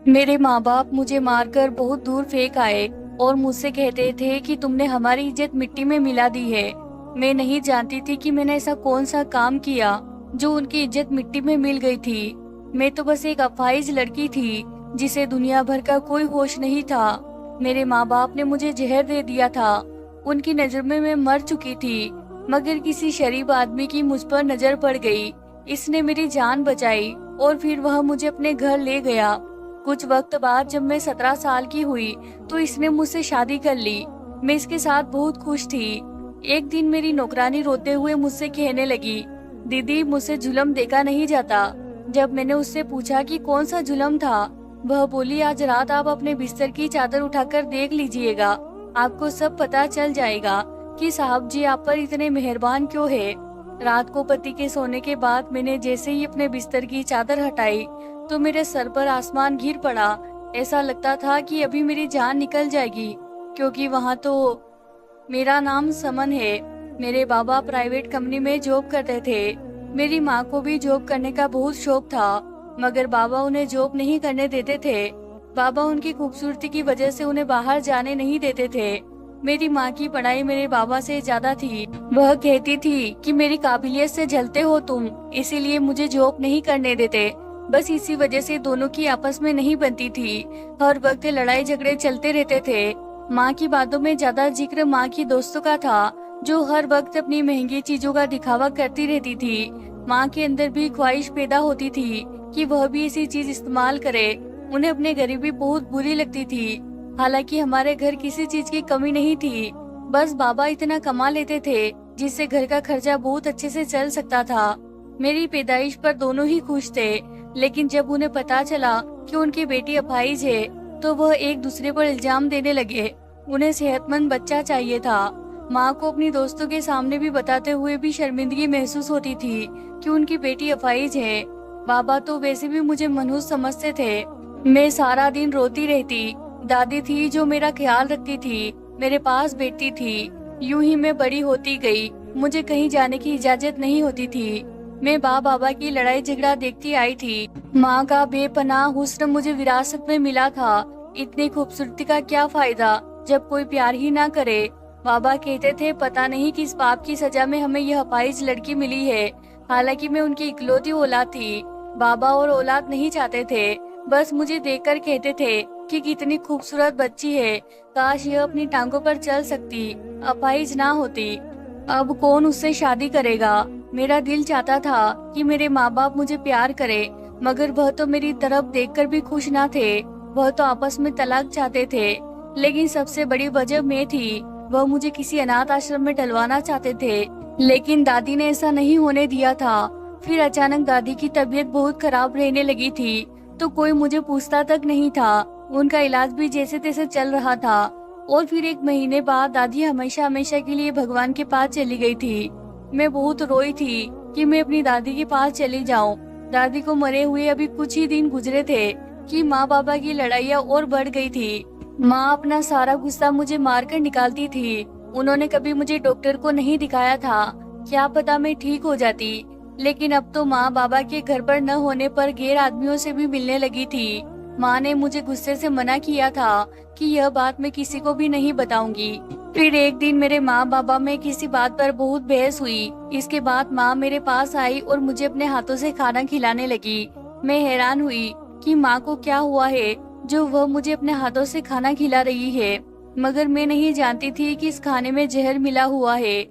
मेरे माँ बाप मुझे मारकर बहुत दूर फेंक आए और मुझसे कहते थे कि तुमने हमारी इज्जत मिट्टी में मिला दी है। मैं नहीं जानती थी कि मैंने ऐसा कौन सा काम किया जो उनकी इज्जत मिट्टी में मिल गई थी। मैं तो बस एक अपाहिज लड़की थी जिसे दुनिया भर का कोई होश नहीं था। मेरे माँ बाप ने मुझे जहर दे दिया था। उनकी नजर में मैं मर चुकी थी, मगर किसी शरीफ आदमी की मुझ पर नजर पड़ गई। इसने मेरी जान बचाई और फिर वह मुझे अपने घर ले गया। कुछ वक्त बाद जब मैं 17 साल की हुई तो इसने मुझसे शादी कर ली। मैं इसके साथ बहुत खुश थी। एक दिन मेरी नौकरानी रोते हुए मुझसे कहने लगी, दीदी मुझसे जुल्म देखा नहीं जाता। जब मैंने उससे पूछा कि कौन सा जुल्म था, वह बोली, आज रात आप अपने बिस्तर की चादर उठाकर देख लीजिएगा, आपको सब पता चल जाएगा कि साहब जी आप पर इतने मेहरबान क्यों है। रात को पति के सोने के बाद मैंने जैसे ही अपने बिस्तर की चादर हटाई तो मेरे सर पर आसमान गिर पड़ा। ऐसा लगता था कि अभी मेरी जान निकल जाएगी, क्योंकि वहाँ तो मेरा नाम समन है। मेरे बाबा प्राइवेट कंपनी में जॉब करते थे। मेरी माँ को भी जॉब करने का बहुत शौक था, मगर बाबा उन्हें जॉब नहीं करने देते थे। बाबा उनकी खूबसूरती की वजह से उन्हें बाहर जाने नहीं देते थे। मेरी माँ की पढ़ाई मेरे बाबा से ज्यादा थी। वह कहती थी कि मेरी काबिलियत से जलते हो तुम, इसीलिए मुझे जॉब नहीं करने देते। बस इसी वजह से दोनों की आपस में नहीं बनती थी। हर वक्त लड़ाई झगड़े चलते रहते थे। माँ की बातों में ज्यादा जिक्र माँ की दोस्तों का था, जो हर वक्त अपनी महंगी चीजों का दिखावा करती रहती थी। माँ के अंदर भी ख्वाहिश पैदा होती थी कि वह भी ऐसी चीज इस्तेमाल करे। उन्हें अपनी गरीबी बहुत बुरी लगती थी। हालांकि हमारे घर किसी चीज की कमी नहीं थी, बस बाबा इतना कमा लेते थे जिससे घर का खर्चा बहुत अच्छे से चल सकता था। मेरी पैदाइश पर दोनों ही खुश थे, लेकिन जब उन्हें पता चला कि उनकी बेटी अपाहिज है तो वह एक दूसरे पर इल्जाम देने लगे। उन्हें सेहतमंद बच्चा चाहिए था। माँ को अपनी दोस्तों के सामने भी बताते हुए भी शर्मिंदगी महसूस होती थी कि उनकी बेटी अपाहिज है। बाबा तो वैसे भी मुझे मनहूस समझते थे। मैं सारा दिन रोती रहती। दादी थी जो मेरा ख्याल रखती थी, मेरे पास बैठती थी। यूं ही मैं बड़ी होती गई। मुझे कहीं जाने की इजाजत नहीं होती थी। मैं बाबा की लड़ाई झगड़ा देखती आई थी। माँ का बेपनाह हुस्न मुझे विरासत में मिला था। इतनी खूबसूरती का क्या फायदा जब कोई प्यार ही ना करे। बाबा कहते थे पता नहीं किस पाप की सजा में हमें यह अपाहिज लड़की मिली है। हालांकि मैं उनकी इकलौती औलाद थी। बाबा और औलाद नहीं चाहते थे, बस मुझे देखकर कहते थे कि कितनी खूबसूरत बच्ची है, काश यह अपनी टांगों पर चल सकती, अपाहिज ना होती। अब कौन उससे शादी करेगा। मेरा दिल चाहता था कि मेरे माँ बाप मुझे प्यार करे, मगर वह तो मेरी तरफ देखकर भी खुश ना थे। वह तो आपस में तलाक चाहते थे। लेकिन सबसे बड़ी वजह मैं थी। वह मुझे किसी अनाथ आश्रम में डलवाना चाहते थे, लेकिन दादी ने ऐसा नहीं होने दिया था। फिर अचानक दादी की तबीयत बहुत खराब रहने लगी थी, तो कोई मुझे पूछता तक नहीं था। उनका इलाज भी जैसे तैसे चल रहा था। और फिर एक महीने बाद दादी हमेशा हमेशा के लिए भगवान के पास चली गई थी। मैं बहुत रोई थी कि मैं अपनी दादी के पास चली जाऊं। दादी को मरे हुए अभी कुछ ही दिन गुजरे थे कि माँ बाबा की लड़ाइयाँ और बढ़ गई थी। माँ अपना सारा गुस्सा मुझे मारकर निकालती थी। उन्होंने कभी मुझे डॉक्टर को नहीं दिखाया था, क्या पता मैं ठीक हो जाती। लेकिन अब तो माँ बाबा के घर पर न होने पर गैर आदमियों से भी मिलने लगी थी। माँ ने मुझे गुस्से से मना किया था कि यह बात मैं किसी को भी नहीं बताऊंगी। फिर एक दिन मेरे माँ बाबा में किसी बात पर बहुत बहस हुई। इसके बाद माँ मेरे पास आई और मुझे अपने हाथों से खाना खिलाने लगी। मैं हैरान हुई कि माँ को क्या हुआ है जो वह मुझे अपने हाथों से खाना खिला रही है, मगर मैं नहीं जानती थी कि इस खाने में जहर मिला हुआ है।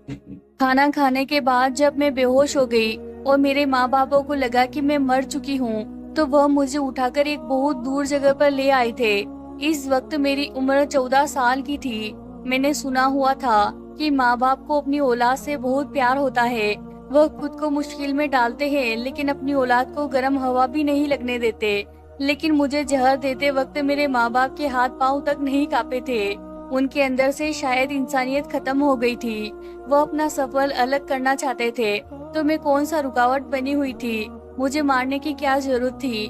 खाना खाने के बाद जब मैं बेहोश हो गई और मेरे माँ बापों को लगा कि मैं मर चुकी हूँ, तो वह मुझे उठाकर एक बहुत दूर जगह पर ले आए थे। इस वक्त मेरी उम्र 14 साल की थी। मैंने सुना हुआ था कि माँ बाप को अपनी औलाद से बहुत प्यार होता है। वह खुद को मुश्किल में डालते हैं, लेकिन अपनी औलाद को गर्म हवा भी नहीं लगने देते। लेकिन मुझे जहर देते वक्त मेरे माँ बाप के हाथ पांव तक नहीं कांपे थे। उनके अंदर से शायद इंसानियत खत्म हो गई थी। वो अपना सफर अलग करना चाहते थे, तो मैं कौन सा रुकावट बनी हुई थी। मुझे मारने की क्या जरूरत थी।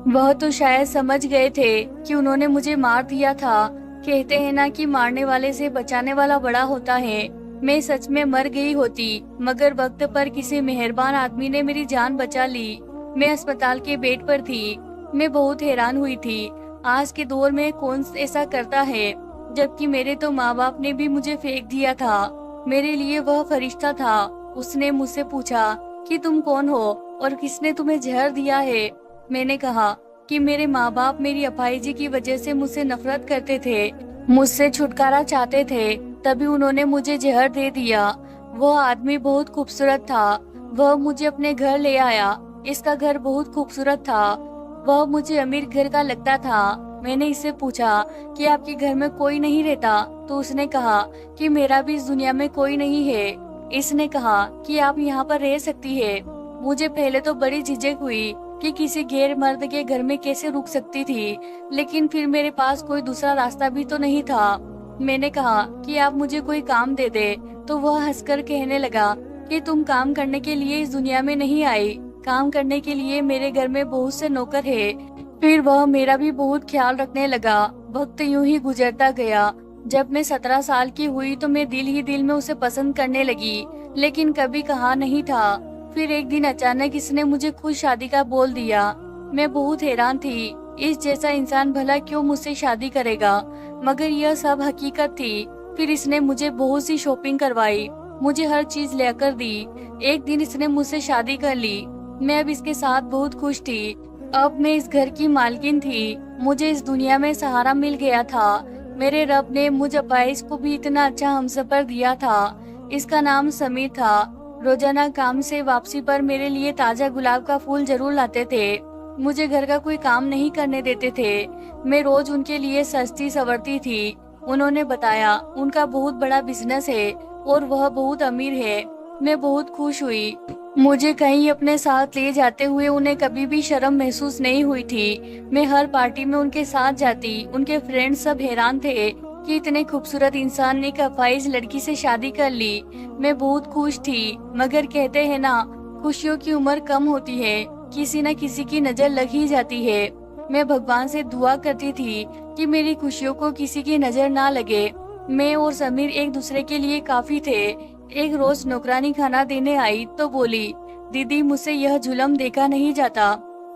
वह तो शायद समझ गए थे कि उन्होंने मुझे मार दिया था। कहते हैं ना कि मारने वाले से बचाने वाला बड़ा होता है। मैं सच में मर गई होती, मगर वक्त पर किसी मेहरबान आदमी ने मेरी जान बचा ली। मैं अस्पताल के बेड पर थी। मैं बहुत हैरान हुई थी। आज के दौर में कौन ऐसा करता है, जबकि मेरे तो माँ बाप ने भी मुझे फेंक दिया था। मेरे लिए वह फरिश्ता था। उसने मुझसे पूछा कि तुम कौन हो और किसने तुम्हें जहर दिया है। मैंने कहा कि मेरे माँ बाप मेरी अपाहिजी की वजह से मुझसे नफरत करते थे, मुझसे छुटकारा चाहते थे, तभी उन्होंने मुझे जहर दे दिया। वह आदमी बहुत खूबसूरत था। वह मुझे अपने घर ले आया। इसका घर बहुत खूबसूरत था। वह मुझे अमीर घर का लगता था। मैंने इससे पूछा कि आपके घर में कोई नहीं रहता, तो उसने कहा कि मेरा भी इस दुनिया में कोई नहीं है। इसने कहा कि आप यहाँ पर रह सकती है। मुझे पहले तो बड़ी झिझक हुई कि किसी गैर मर्द के घर में कैसे रुक सकती थी, लेकिन फिर मेरे पास कोई दूसरा रास्ता भी तो नहीं था। मैंने कहा कि आप मुझे कोई काम दे दे, तो वह हंसकर कहने लगा कि तुम काम करने के लिए इस दुनिया में नहीं आई। काम करने के लिए मेरे घर में बहुत से नौकर है। फिर वह मेरा भी बहुत ख्याल रखने लगा। वक्त यूं ही गुजरता गया। जब मैं 17 साल की हुई तो मैं दिल ही दिल में उसे पसंद करने लगी, लेकिन कभी कहा नहीं था। फिर एक दिन अचानक इसने मुझे खुद शादी का बोल दिया। मैं बहुत हैरान थी। इस जैसा इंसान भला क्यों मुझसे शादी करेगा, मगर यह सब हकीकत थी। फिर इसने मुझे बहुत सी शॉपिंग करवाई, मुझे हर चीज लेकर दी। एक दिन इसने मुझसे शादी कर ली। मैं अब इसके साथ बहुत खुश थी। अब मैं इस घर की मालकिन थी। मुझे इस दुनिया में सहारा मिल गया था। मेरे रब ने मुझ अपाइस को भी इतना अच्छा हमसफर दिया था। इसका नाम समीर था। रोजाना काम से वापसी पर मेरे लिए ताजा गुलाब का फूल जरूर लाते थे। मुझे घर का कोई काम नहीं करने देते थे। मैं रोज उनके लिए सस्ती सवरती थी। उन्होंने बताया उनका बहुत बड़ा बिजनेस है और वह बहुत अमीर है। मैं बहुत खुश हुई। मुझे कहीं अपने साथ ले जाते हुए उन्हें कभी भी शर्म महसूस नहीं हुई थी। मैं हर पार्टी में उनके साथ जाती। उनके फ्रेंड्स सब हैरान थे कि इतने खूबसूरत इंसान ने एक अपाहिज लड़की से शादी कर ली। मैं बहुत खुश थी, मगर कहते हैं ना, खुशियों की उम्र कम होती है, किसी न किसी की नजर लग ही जाती है। मैं भगवान से दुआ करती थी कि मेरी खुशियों को किसी की नजर ना लगे। मैं और समीर एक दूसरे के लिए काफी थे। एक रोज नौकरानी खाना देने आई तो बोली, दीदी मुझसे यह जुल्म देखा नहीं जाता।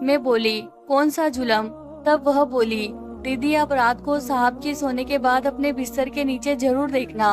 मैं बोली, कौन सा जुल्म? तब वह बोली, दीदी आप रात को साहब के सोने के बाद अपने बिस्तर के नीचे जरूर देखना।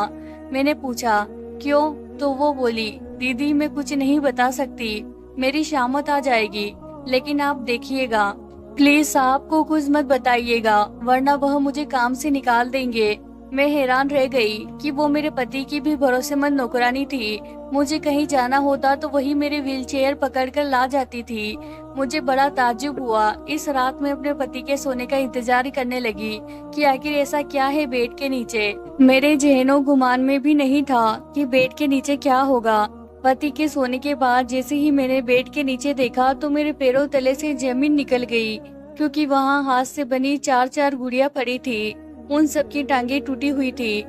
मैंने पूछा, क्यों? तो वो बोली, दीदी मैं कुछ नहीं बता सकती, मेरी शामत आ जाएगी, लेकिन आप देखिएगा, प्लीज साहब को कुछ मत बताइएगा, वरना वह मुझे काम से निकाल देंगे। मैं हैरान रह गई कि वो मेरे पति की भी भरोसेमंद नौकरानी थी। मुझे कहीं जाना होता तो वही मेरे व्हीलचेयर पकड़कर ला जाती थी। मुझे बड़ा ताज्जुब हुआ। इस रात में अपने पति के सोने का इंतजार करने लगी कि आखिर ऐसा क्या है बेड के नीचे। मेरे जहनो गुमान में भी नहीं था कि बेड के नीचे क्या होगा। पति के सोने के बाद जैसे ही मैंने बेड के नीचे देखा तो मेरे पैरों तले से जमीन निकल गई, क्योंकि वहाँ हाथ से बनी 4-4 गुड़िया पड़ी थी। उन सब की टांगे टूटी हुई थी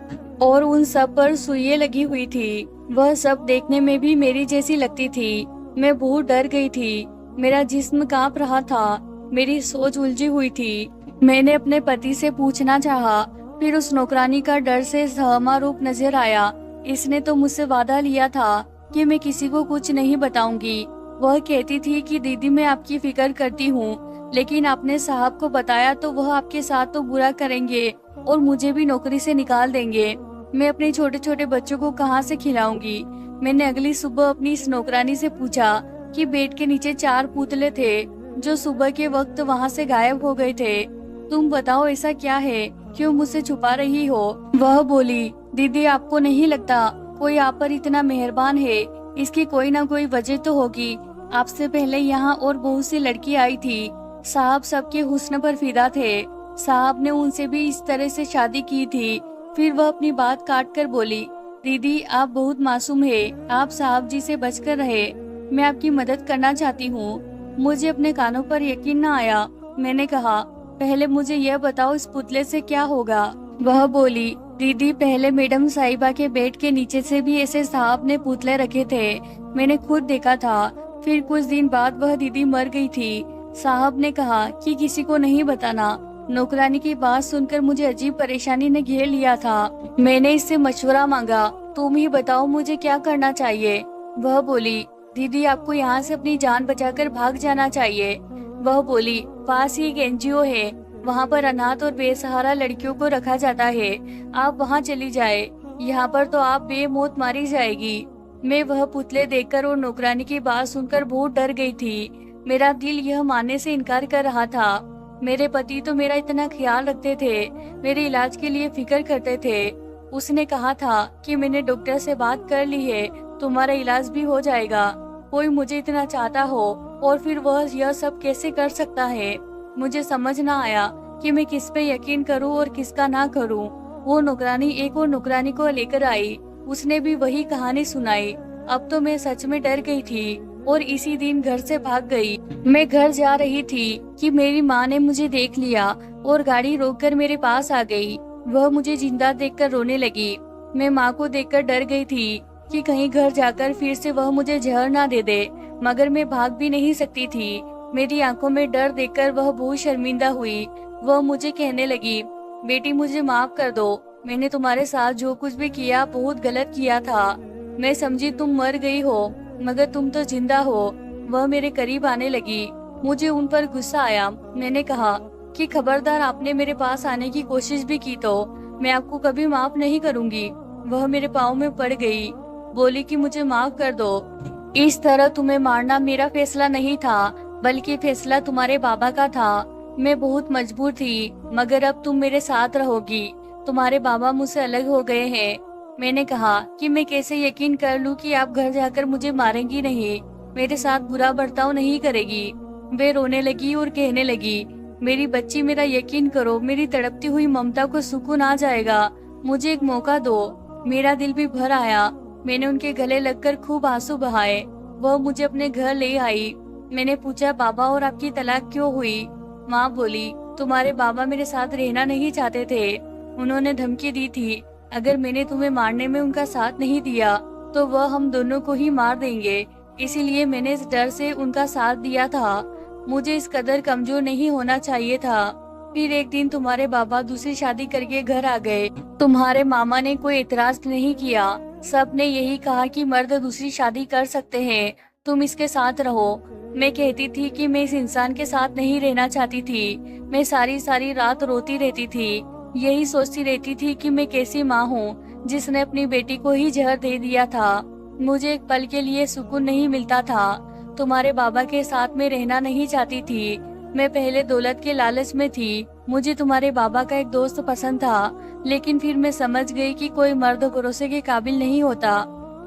और उन सब पर सुइयां लगी हुई थी। वह सब देखने में भी मेरी जैसी लगती थी। मैं बहुत डर गई थी। मेरा जिस्म कांप रहा था। मेरी सोच उलझी हुई थी। मैंने अपने पति से पूछना चाहा, फिर उस नौकरानी का डर से सहमा रूप नजर आया। इसने तो मुझसे वादा लिया था कि मैं किसी को कुछ नहीं बताऊंगी। वह कहती थी कि दीदी मैं आपकी फिक्र करती हूँ, लेकिन आपने साहब को बताया तो वह आपके साथ तो बुरा करेंगे और मुझे भी नौकरी से निकाल देंगे। मैं अपने छोटे छोटे बच्चों को कहाँ से खिलाऊंगी? मैंने अगली सुबह अपनी इस नौकरानी से पूछा कि बेड के नीचे 4 पुतले थे जो सुबह के वक्त वहाँ से गायब हो गए थे। तुम बताओ ऐसा क्या है, क्यों मुझसे छुपा रही हो? वह बोली, दीदी आपको नहीं लगता कोई आप पर इतना मेहरबान है? इसकी कोई ना कोई वजह तो होगी। आपसे पहले यहाँ और बहुत सी लड़की आई थी। साहब सबके हुस्न पर फिदा थे। साहब ने उनसे भी इस तरह से शादी की थी। फिर वह अपनी बात काट कर बोली, दीदी आप बहुत मासूम है, आप साहब जी से बचकर रहे। मैं आपकी मदद करना चाहती हूँ। मुझे अपने कानों पर यकीन न आया। मैंने कहा, पहले मुझे यह बताओ इस पुतले से क्या होगा? वह बोली, दीदी पहले मैडम साहिबा के बेड के नीचे से भी ऐसे साहब ने पुतले रखे थे, मैंने खुद देखा था। फिर कुछ दिन बाद वह दीदी मर गई थी। साहब ने कहा कि किसी को नहीं बताना। नौकरानी की बात सुनकर मुझे अजीब परेशानी ने घेर लिया था। मैंने इससे मशवरा मांगा, तुम ही बताओ मुझे क्या करना चाहिए? वह बोली, दीदी आपको यहाँ से अपनी जान बचाकर भाग जाना चाहिए। वह बोली, पास ही एक एनजीओ है, वहाँ पर अनाथ और बेसहारा लड़कियों को रखा जाता है। आप वहाँ चली जाए, यहाँ पर तो आप बेमौत मारी जाएगी। मैं वह पुतले देखकर और नौकरानी की बात सुनकर बहुत डर गई थी। मेरा दिल यह मानने से इनकार कर रहा था। मेरे पति तो मेरा इतना ख्याल रखते थे, मेरे इलाज के लिए फिक्र करते थे। उसने कहा था कि मैंने डॉक्टर से बात कर ली है, तुम्हारा इलाज भी हो जाएगा। कोई मुझे इतना चाहता हो और फिर वह यह सब कैसे कर सकता है? मुझे समझ ना आया कि मैं किस पे यकीन करूं और किसका ना करूं। वो नौकरानी एक और नौकरानी को लेकर आई, उसने भी वही कहानी सुनाई। अब तो मैं सच में डर गई थी और इसी दिन घर से भाग गई। मैं घर जा रही थी कि मेरी माँ ने मुझे देख लिया और गाड़ी रोककर मेरे पास आ गई। वह मुझे जिंदा देखकर रोने लगी। मैं माँ को देखकर डर गई थी कि कहीं घर जाकर फिर से वह मुझे जहर ना दे दे, मगर मैं भाग भी नहीं सकती थी। मेरी आंखों में डर देखकर वह बहुत शर्मिंदा हुई। वह मुझे कहने लगी, बेटी मुझे माफ कर दो, मैंने तुम्हारे साथ जो कुछ भी किया बहुत गलत किया था। मैं समझी तुम मर गई हो, मगर तुम तो जिंदा हो। वह मेरे करीब आने लगी। मुझे उन पर गुस्सा आया। मैंने कहा कि खबरदार आपने मेरे पास आने की कोशिश भी की तो मैं आपको कभी माफ नहीं करूंगी। वह मेरे पाँव में पड़ गई, बोली कि मुझे माफ कर दो। इस तरह तुम्हें मारना मेरा फैसला नहीं था, बल्कि फैसला तुम्हारे बाबा का था। मैं बहुत मजबूर थी, मगर अब तुम मेरे साथ रहोगी। तुम्हारे बाबा मुझसे अलग हो गए हैं। मैंने कहा कि मैं कैसे यकीन कर लूं कि आप घर जाकर मुझे मारेंगी नहीं, मेरे साथ बुरा बर्ताव नहीं करेगी। वे रोने लगी और कहने लगी, मेरी बच्ची मेरा यकीन करो, मेरी तड़पती हुई ममता को सुकून आ जाएगा। मुझे एक मौका दो। मेरा दिल भी भर आया। मैंने उनके गले लगकर खूब आंसू बहाए। वह मुझे अपने घर ले आई। मैंने पूछा, बाबा और आपकी तलाक क्यों हुई? माँ बोली, तुम्हारे बाबा मेरे साथ रहना नहीं चाहते थे। उन्होंने धमकी दी थी, अगर मैंने तुम्हें मारने में उनका साथ नहीं दिया तो वह हम दोनों को ही मार देंगे। इसीलिए मैंने इस डर से उनका साथ दिया था। मुझे इस कदर कमजोर नहीं होना चाहिए था। फिर एक दिन तुम्हारे बाबा दूसरी शादी करके घर आ गए। तुम्हारे मामा ने कोई एतराज नहीं किया। सब ने यही कहा कि मर्द दूसरी शादी कर सकते हैं, तुम इसके साथ रहो। मैं कहती थी कि मैं इस इंसान के साथ नहीं रहना चाहती थी। मैं सारी सारी रात रोती रहती थी, यही सोचती रहती थी कि मैं कैसी माँ हूँ जिसने अपनी बेटी को ही जहर दे दिया था। मुझे एक पल के लिए सुकून नहीं मिलता था। तुम्हारे बाबा के साथ में रहना नहीं चाहती थी। मैं पहले दौलत के लालच में थी। मुझे तुम्हारे बाबा का एक दोस्त पसंद था, लेकिन फिर मैं समझ गई कि कोई मर्द भरोसे के काबिल नहीं होता।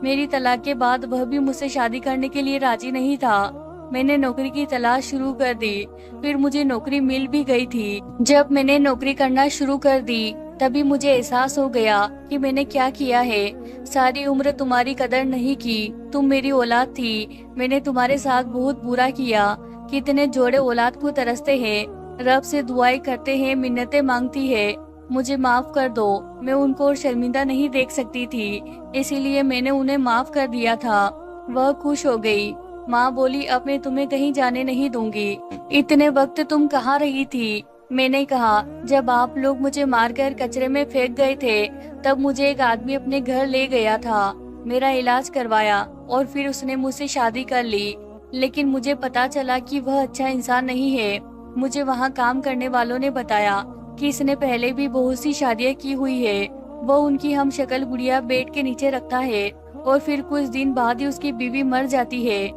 मेरी तलाक के बाद वह भी मुझसे शादी करने के लिए राजी नहीं था। मैंने नौकरी की तलाश शुरू कर दी। फिर मुझे नौकरी मिल भी गई थी। जब मैंने नौकरी करना शुरू कर दी तभी मुझे एहसास हो गया कि मैंने क्या किया है। सारी उम्र तुम्हारी कदर नहीं की। तुम मेरी औलाद थी। मैंने तुम्हारे साथ बहुत बुरा किया। कितने जोड़े औलाद को तरसते हैं, रब से दुआएं करते हैं, मिन्नतें मांगती है, मुझे माफ कर दो। मैं उनको और शर्मिंदा नहीं देख सकती थी, इसीलिए मैंने उन्हें माफ कर दिया था। वह खुश हो गई। माँ बोली, अब मैं तुम्हें कहीं जाने नहीं दूंगी। इतने वक्त तुम कहाँ रही थी? मैंने कहा, जब आप लोग मुझे मारकर कचरे में फेंक गए थे तब मुझे एक आदमी अपने घर ले गया था, मेरा इलाज करवाया और फिर उसने मुझसे शादी कर ली। लेकिन मुझे पता चला कि वह अच्छा इंसान नहीं है। मुझे वहाँ काम करने वालों ने बताया कि इसने पहले भी बहुत सी शादियाँ की हुई है। वो उनकी हम शक्ल गुड़िया बेड के नीचे रखता है और फिर कुछ दिन बाद ही उसकी बीवी मर जाती है।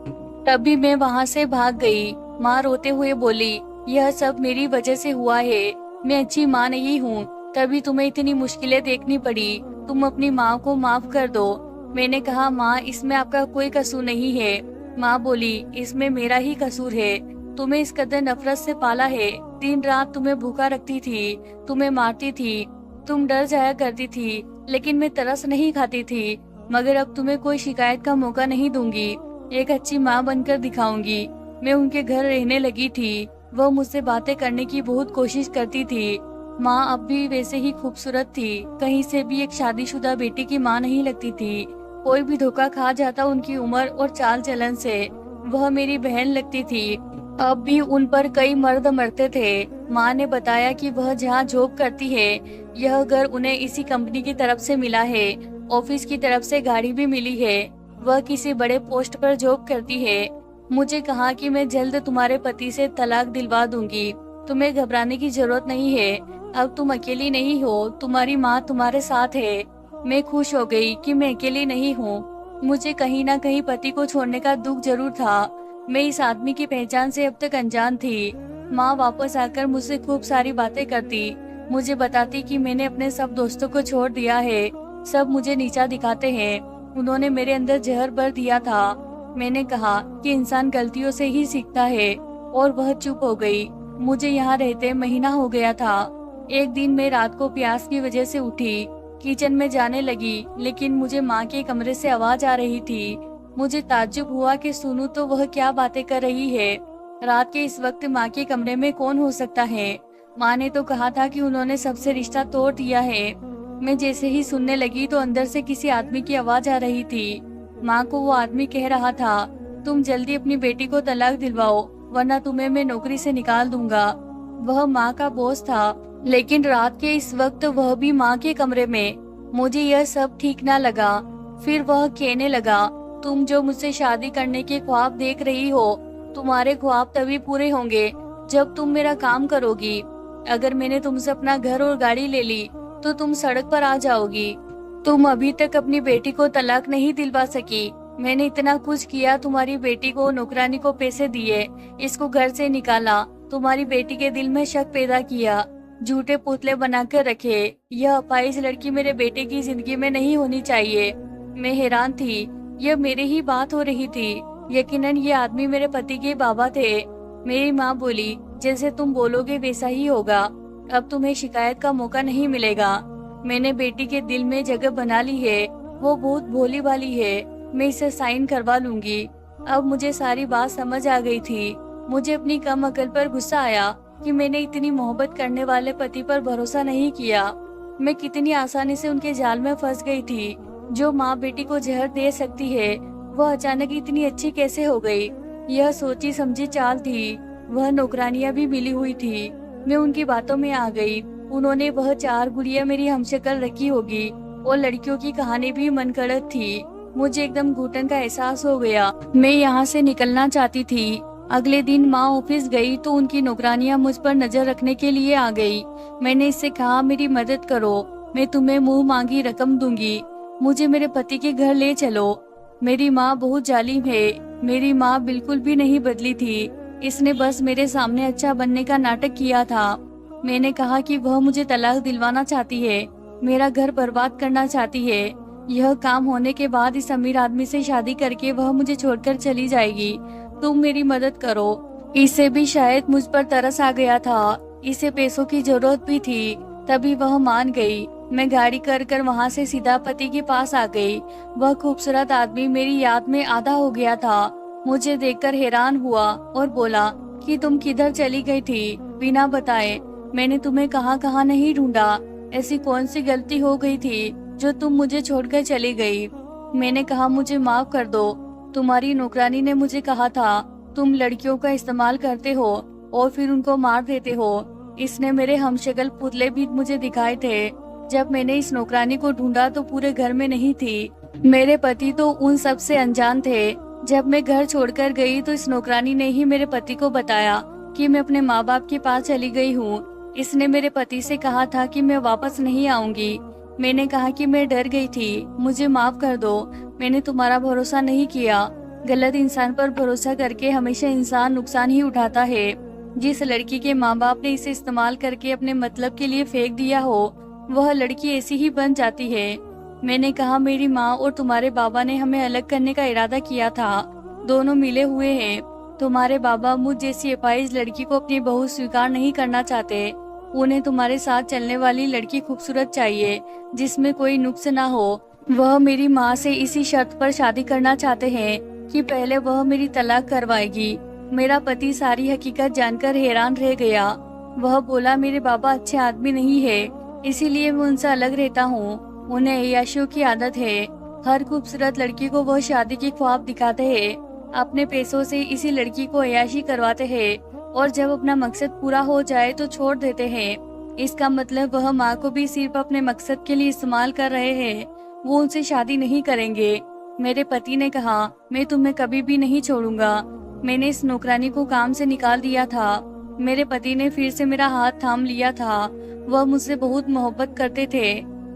तभी मैं वहाँ से भाग गई। माँ रोते हुए बोली, यह सब मेरी वजह से हुआ है। मैं अच्छी माँ नहीं हूँ, तभी तुम्हें इतनी मुश्किलें देखनी पड़ी। तुम अपनी माँ को माफ कर दो। मैंने कहा, माँ इसमें आपका कोई कसूर नहीं है। माँ बोली, इसमें मेरा ही कसूर है। तुम्हें इस कदर नफरत से पाला है। दिन रात तुम्हें भूखा रखती थी, तुम्हें मारती थी, तुम डर जाया करती थी, लेकिन मैं तरस नहीं खाती थी। मगर अब तुम्हें कोई शिकायत का मौका नहीं दूंगी। एक अच्छी माँ बनकर दिखाऊंगी। मैं उनके घर रहने लगी थी। वह मुझसे बातें करने की बहुत कोशिश करती थी। माँ अब भी वैसे ही खूबसूरत थी। कहीं से भी एक शादीशुदा बेटी की माँ नहीं लगती थी। कोई भी धोखा खा जाता उनकी उम्र और चाल चलन से। वह मेरी बहन लगती थी। अब भी उन पर कई मर्द मरते थे। माँ ने बताया कि वह जहाँ जॉब करती है, यह घर उन्हें इसी कंपनी की तरफ से मिला है। ऑफिस की तरफ से गाड़ी भी मिली है। वह किसी बड़े पोस्ट पर जॉब करती है। मुझे कहा कि मैं जल्द तुम्हारे पति से तलाक दिलवा दूंगी, तुम्हें घबराने की जरूरत नहीं है। अब तुम अकेली नहीं हो, तुम्हारी माँ तुम्हारे साथ है। मैं खुश हो गई कि मैं अकेली नहीं हूँ। मुझे कहीं ना कहीं पति को छोड़ने का दुख जरूर था। मैं इस आदमी की पहचान से अब तक अनजान थी। माँ वापस आकर मुझसे खूब सारी बातें करती, मुझे बताती कि मैंने अपने सब दोस्तों को छोड़ दिया है, सब मुझे नीचा दिखाते हैं, उन्होंने मेरे अंदर जहर भर दिया था। मैंने कहा कि इंसान गलतियों से ही सीखता है और वह चुप हो गई। मुझे यहाँ रहते महीना हो गया था। एक दिन मैं रात को प्यास की वजह से उठी, किचन में जाने लगी, लेकिन मुझे माँ के कमरे से आवाज आ रही थी। मुझे ताज्जुब हुआ कि सुनूं तो वह क्या बातें कर रही है। रात के इस वक्त माँ के कमरे में कौन हो सकता है? माँ ने तो कहा था कि उन्होंने सबसे रिश्ता तोड़ दिया है। मैं जैसे ही सुनने लगी तो अंदर से किसी आदमी की आवाज आ रही थी। माँ को वो आदमी कह रहा था, तुम जल्दी अपनी बेटी को तलाक दिलवाओ, वरना तुम्हें मैं नौकरी से निकाल दूंगा। वह माँ का बॉस था, लेकिन रात के इस वक्त वह भी माँ के कमरे में। मुझे यह सब ठीक ना लगा। फिर वह कहने लगा, तुम जो मुझसे शादी करने के ख्वाब देख रही हो, तुम्हारे ख्वाब तभी पूरे होंगे जब तुम मेरा काम करोगी। अगर मैंने तुमसे अपना घर और गाड़ी ले ली तो तुम सड़क पर आ जाओगी। तुम अभी तक अपनी बेटी को तलाक नहीं दिलवा सकी। मैंने इतना कुछ किया, तुम्हारी बेटी को, नौकरानी को पैसे दिए, इसको घर से निकाला, तुम्हारी बेटी के दिल में शक पैदा किया, झूठे पुतले बनाकर रखे। यह अपाहिज लड़की मेरे बेटे की जिंदगी में नहीं होनी चाहिए। मैं हैरान थी, यह मेरी ही बात हो रही थी। यकीनन ये आदमी मेरे पति के बाबा थे। मेरी माँ बोली, जैसे तुम बोलोगे वैसा ही होगा, अब तुम्हें शिकायत का मौका नहीं मिलेगा। मैंने बेटी के दिल में जगह बना ली है, वो बहुत भोली भाली है, मैं इसे साइन करवा लूंगी। अब मुझे सारी बात समझ आ गई थी। मुझे अपनी कम अकल पर गुस्सा आया कि मैंने इतनी मोहब्बत करने वाले पति पर भरोसा नहीं किया। मैं कितनी आसानी से उनके जाल में फंस गई थी। जो माँ बेटी को जहर दे सकती है, वह अचानक इतनी अच्छी कैसे हो गई? यह सोची समझी चाल थी। वह नौकरानियां भी मिली हुई थी। मैं उनकी बातों में आ गई। उन्होंने वह 4 गुड़िया मेरी हमशक्ल रखी होगी और लड़कियों की कहानी भी मनगढ़ंत थी। मुझे एकदम घुटन का एहसास हो गया। मैं यहाँ से निकलना चाहती थी। अगले दिन माँ ऑफिस गई तो उनकी नौकरानियां मुझ पर नजर रखने के लिए आ गई। मैंने इससे कहा, मेरी मदद करो, मैं तुम्हें मुंह मांगी रकम दूंगी, मुझे मेरे पति के घर ले चलो। मेरी माँ बहुत जालिम है। मेरी माँ बिल्कुल भी नहीं बदली थी। इसने बस मेरे सामने अच्छा बनने का नाटक किया था। मैंने कहा कि वह मुझे तलाक दिलवाना चाहती है, मेरा घर बर्बाद करना चाहती है। यह काम होने के बाद इस अमीर आदमी से शादी करके वह मुझे छोड़कर चली जाएगी। तुम मेरी मदद करो। इसे भी शायद मुझ पर तरस आ गया था। इसे पैसों की जरूरत भी थी, तभी वह मान गई। मैं गाड़ी कर वहाँ से सीधा पति के पास आ गई। वह खूबसूरत आदमी मेरी याद में आधा हो गया था। मुझे देखकर हैरान हुआ और बोला कि तुम किधर चली गई थी बिना बताए? मैंने तुम्हें कहाँ कहाँ नहीं ढूंढा। ऐसी कौन सी गलती हो गई थी जो तुम मुझे छोड़कर चली गई? मैंने कहा, मुझे माफ कर दो। तुम्हारी नौकरानी ने मुझे कहा था, तुम लड़कियों का इस्तेमाल करते हो और फिर उनको मार देते हो। इसने मेरे हमशक्ल पुतले भी मुझे दिखाए थे। जब मैंने इस नौकरानी को ढूंढा तो पूरे घर में नहीं थी। मेरे पति तो उन सब से अनजान थे। जब मैं घर छोड़कर गई तो इस नौकरानी ने ही मेरे पति को बताया कि मैं अपने माँ बाप के पास चली गई हूँ। इसने मेरे पति से कहा था कि मैं वापस नहीं आऊंगी। मैंने कहा कि मैं डर गई थी, मुझे माफ कर दो, मैंने तुम्हारा भरोसा नहीं किया। गलत इंसान पर भरोसा करके हमेशा इंसान नुकसान ही उठाता है। जिस लड़की के माँ बाप ने इसे इस्तेमाल करके अपने मतलब के लिए फेंक दिया हो, वह लड़की ऐसी ही बन जाती है। मैंने कहा, मेरी माँ और तुम्हारे बाबा ने हमें अलग करने का इरादा किया था, दोनों मिले हुए हैं। तुम्हारे बाबा मुझ जैसी अपाहिज लड़की को अपनी बहू स्वीकार नहीं करना चाहते। उन्हें तुम्हारे साथ चलने वाली लड़की खूबसूरत चाहिए, जिसमें कोई नुक्स ना हो। वह मेरी माँ से इसी शर्त पर शादी करना चाहते हैं कि पहले वह मेरी तलाक करवाएगी। मेरा पति सारी हकीकत जानकर हैरान रह गया। वह बोला, मेरे बाबा अच्छे आदमी नहीं है, इसीलिए मैं उनसे अलग रहता हूँ। उन्हें अय्याशियों की आदत है। हर खूबसूरत लड़की को वह शादी की ख्वाब दिखाते हैं, अपने पैसों से इसी लड़की को अय्याशी करवाते हैं और जब अपना मकसद पूरा हो जाए तो छोड़ देते हैं। इसका मतलब वह माँ को भी सिर्फ अपने मकसद के लिए इस्तेमाल कर रहे हैं। वो उनसे शादी नहीं करेंगे। मेरे पति ने कहा, मैं तुम्हें कभी भी नहीं छोड़ूंगा। मैंने इस नौकरानी को काम से निकाल दिया था। मेरे पति ने फिर से मेरा हाथ थाम लिया था। वह मुझसे बहुत मोहब्बत करते थे।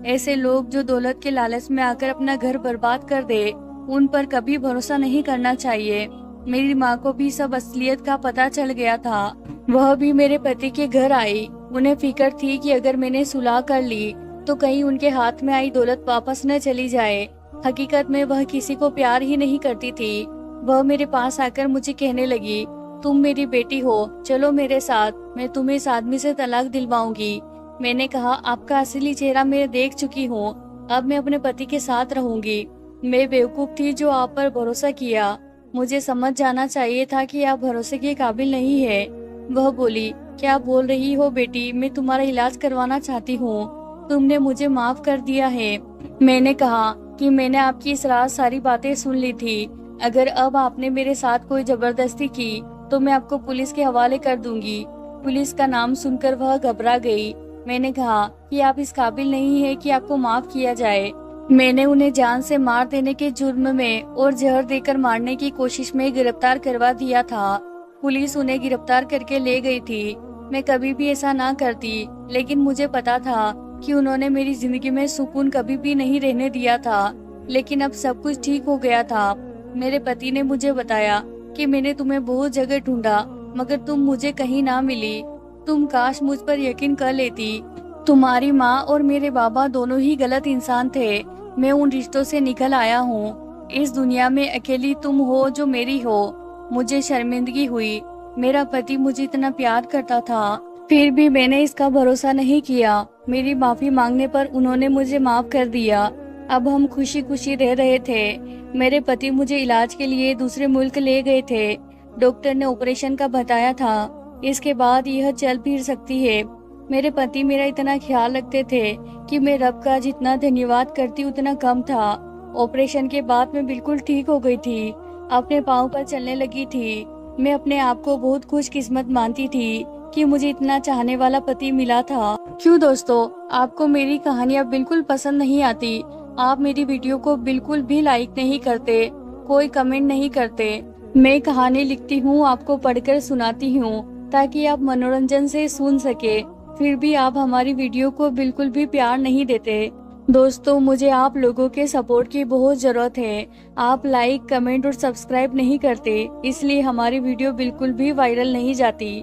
ऐसे लोग जो दौलत के लालच में आकर अपना घर बर्बाद कर दे, उन पर कभी भरोसा नहीं करना चाहिए। मेरी माँ को भी सब असलियत का पता चल गया था। वह भी मेरे पति के घर आई। उन्हें फिक्र थी कि अगर मैंने सुलह कर ली तो कहीं उनके हाथ में आई दौलत वापस न चली जाए। हकीकत में वह किसी को प्यार ही नहीं करती थी। वह मेरे पास आकर मुझे कहने लगी, तुम मेरी बेटी हो, चलो मेरे साथ, मैं तुम्हें इस आदमी से तलाक दिलवाऊंगी। मैंने कहा, आपका असली चेहरा मैं देख चुकी हूँ, अब मैं अपने पति के साथ रहूंगी। मैं बेवकूफ थी जो आप पर भरोसा किया। मुझे समझ जाना चाहिए था कि आप भरोसे के काबिल नहीं है। वह बोली, क्या बोल रही हो बेटी, मैं तुम्हारा इलाज करवाना चाहती हूँ, तुमने मुझे माफ कर दिया है। मैंने कहा कि मैंने आपकी इस रात सारी बातें सुन ली थी। अगर अब आपने मेरे साथ कोई जबरदस्ती की तो मैं आपको पुलिस के हवाले कर दूंगी। पुलिस का नाम सुनकर वह घबरा गई। मैंने कहा कि आप इस काबिल नहीं है कि आपको माफ किया जाए। मैंने उन्हें जान से मार देने के जुर्म में और जहर देकर मारने की कोशिश में गिरफ्तार करवा दिया था। पुलिस उन्हें गिरफ्तार करके ले गई थी। मैं कभी भी ऐसा ना करती, लेकिन मुझे पता था कि उन्होंने मेरी जिंदगी में सुकून कभी भी नहीं रहने दिया था। लेकिन अब सब कुछ ठीक हो गया था। मेरे पति ने मुझे बताया कि मैंने तुम्हें बहुत जगह ढूंढा, मगर तुम मुझे कहीं ना मिली। तुम काश मुझ पर यकीन कर लेती। तुम्हारी माँ और मेरे बाबा दोनों ही गलत इंसान थे। मैं उन रिश्तों से निकल आया हूँ। इस दुनिया में अकेली तुम हो जो मेरी हो। मुझे शर्मिंदगी हुई। मेरा पति मुझे इतना प्यार करता था, फिर भी मैंने इसका भरोसा नहीं किया। मेरी माफी मांगने पर उन्होंने मुझे माफ कर दिया। अब हम खुशी खुशी रह रहे थे। मेरे पति मुझे इलाज के लिए दूसरे मुल्क ले गए थे। डॉक्टर ने ऑपरेशन का बताया था, इसके बाद यह चल फिर सकती है। मेरे पति मेरा इतना ख्याल रखते थे कि मैं रब का जितना धन्यवाद करती उतना कम था। ऑपरेशन के बाद मैं बिल्कुल ठीक हो गई थी, अपने पाँव पर चलने लगी थी। मैं अपने आप को बहुत खुशकिस्मत मानती थी कि मुझे इतना चाहने वाला पति मिला था। क्यों दोस्तों, आपको मेरी कहानियाँ बिल्कुल पसंद नहीं आती? आप मेरी वीडियो को बिल्कुल भी लाइक नहीं करते, कोई कमेंट नहीं करते। मैं कहानी लिखती हूँ, आपको पढ़कर सुनाती हूँ ताकि आप मनोरंजन से सुन सके, फिर भी आप हमारी वीडियो को बिल्कुल भी प्यार नहीं देते। दोस्तों, मुझे आप लोगों के सपोर्ट की बहुत जरूरत है। आप लाइक, कमेंट और सब्सक्राइब नहीं करते, इसलिए हमारी वीडियो बिल्कुल भी वायरल नहीं जाती।